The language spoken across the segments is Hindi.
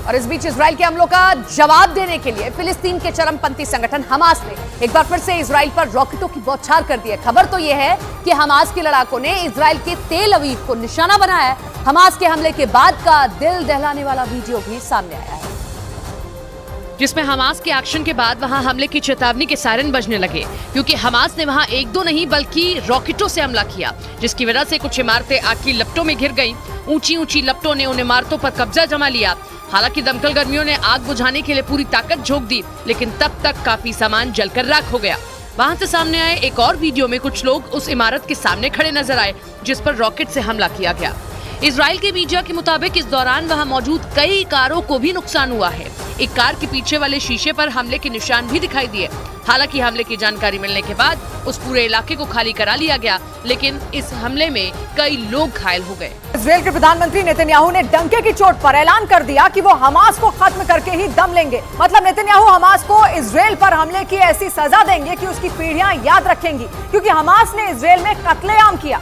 और इस बीच इजराइल के हमलों का जवाब देने के लिए फिलिस्तीन के चरमपंथी संगठन हमास ने एक बार फिर से इजराइल पर रॉकेटों की बौछार कर दी है। खबर तो यह है कि हमास के लड़ाकों ने इजराइल के तेल अवीव को निशाना बनाया है। हमास के हमले के बाद का दिल दहलाने वाला वीडियो भी सामने आया है, जिसमें हमास के एक्शन के बाद वहां हमले की चेतावनी के सायरन बजने लगे, क्योंकि हमास ने वहां एक दो नहीं बल्कि रॉकेटों से हमला किया, जिसकी वजह से कुछ इमारतें आग की लपटों में घिर गईं। ऊंची ऊंची लपटों ने उन इमारतों पर कब्जा जमा लिया। हालांकि दमकल कर्मियों ने आग बुझाने के लिए पूरी ताकत झोंक दी, लेकिन तब तक काफी सामान जलकर राख हो गया। वहां से सामने आए एक और वीडियो में कुछ लोग उस इमारत के सामने खड़े नजर आए जिस पर रॉकेट से हमला किया गया। इजराइल के मीडिया के मुताबिक इस दौरान वहां मौजूद कई कारों को भी नुकसान हुआ है। एक कार के पीछे वाले शीशे पर हमले के निशान भी दिखाई दिए। हालांकि हमले की जानकारी मिलने के बाद उस पूरे इलाके को खाली करा लिया गया, लेकिन इस हमले में कई लोग घायल हो गए। इजराइल के प्रधानमंत्री नेतन्याहू ने डंके की चोट पर ऐलान कर दिया कि वो हमास को खत्म करके ही दम लेंगे। मतलब नेतन्याहू हमास को इजराइल पर हमले की ऐसी सजा देंगे कि उसकी पीढ़ियां याद रखेंगी, क्योंकि हमास ने इजराइल में कत्लेआम किया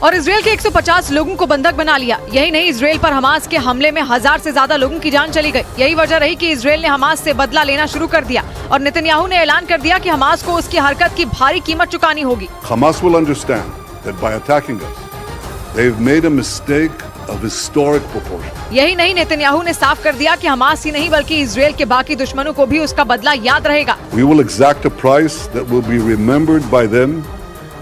और इजराइल के 150 लोगों को बंधक बना लिया। यही नहीं, इजराइल पर हमास के हमले में 1000 से ज्यादा लोगों की जान चली गई। यही वजह रही कि इजराइल ने हमास से बदला लेना शुरू कर दिया और नेतन्याहू ने ऐलान कर दिया कि हमास को उसकी हरकत की भारी कीमत चुकानी होगी। Hamas will understand that by attacking us, they've made a mistake of historic proportion. यही नहीं, नेतन्याहू ने साफ कर दिया कि हमास ही नहीं बल्कि इजराइल के बाकी दुश्मनों को भी उसका बदला याद रहेगा। We will exact a price that will be remembered by them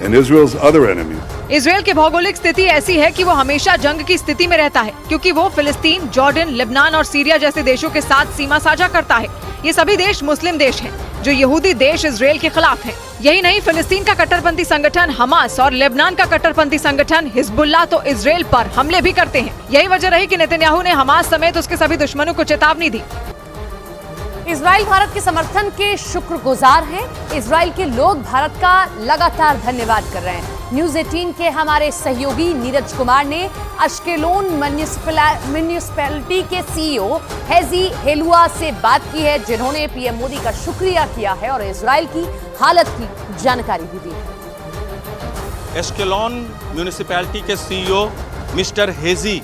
and Israel's other enemies. Israel की भौगोलिक स्थिति ऐसी है कि वो हमेशा जंग की स्थिति में रहता है, क्योंकि वो फिलिस्तीन, जॉर्डन, लेबनान और सीरिया जैसे देशों के साथ सीमा साझा करता है। ये सभी देश मुस्लिम देश हैं, जो यहूदी देश इजराइल के खिलाफ हैं। यही नहीं, फिलिस्तीन का कट्टरपंथी संगठन हमास और लेबनान का कट्टरपंथी संगठन हिजबुल्लाह तो इजराइल पर हमले भी करते हैं। यही वजह रही कि नेतन्याहू ने हमास समेत उसके सभी दुश्मनों को चेतावनी दी। इजराइल भारत के समर्थन के शुक्रगुजार हैं। इजराइल के लोग भारत का लगातार धन्यवाद कर रहे हैं। न्यूज़ 18 के हमारे सहयोगी नीरज कुमार ने अश्केलोन म्युनिसिपैलिटी के सीईओ हेजी हेलुआ से बात की है, जिन्होंने पीएम मोदी का शुक्रिया किया है और इजराइल की हालत की जानकारी भी दी है। एश्केलोन म्युनिसिपैलिटी के सीईओ मिस्टर हेजी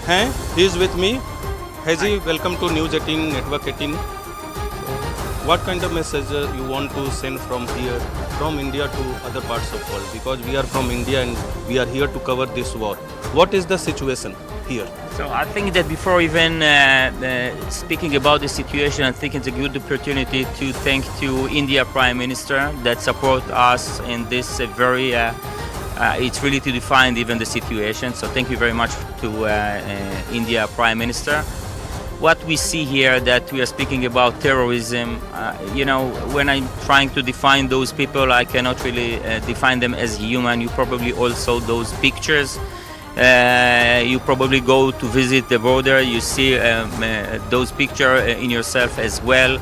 हैं, he is with me. Haji, welcome to News 18 Network 18. What kind of message you want to send from here, from India to other parts of the world? Because we are from India and we are here to cover this war. What is the situation here? So I think that before even speaking about the situation, I think it's a good opportunity to thank to India Prime Minister that support us in this very. It's really to define even the situation. So thank you very much to India Prime Minister. What we see here that we are speaking about terrorism, when I'm trying to define those people, I cannot really define them as human. You probably also those pictures. You probably go to visit the border. You see those pictures in yourself as well.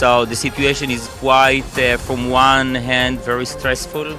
So the situation is quite, from one hand, very stressful.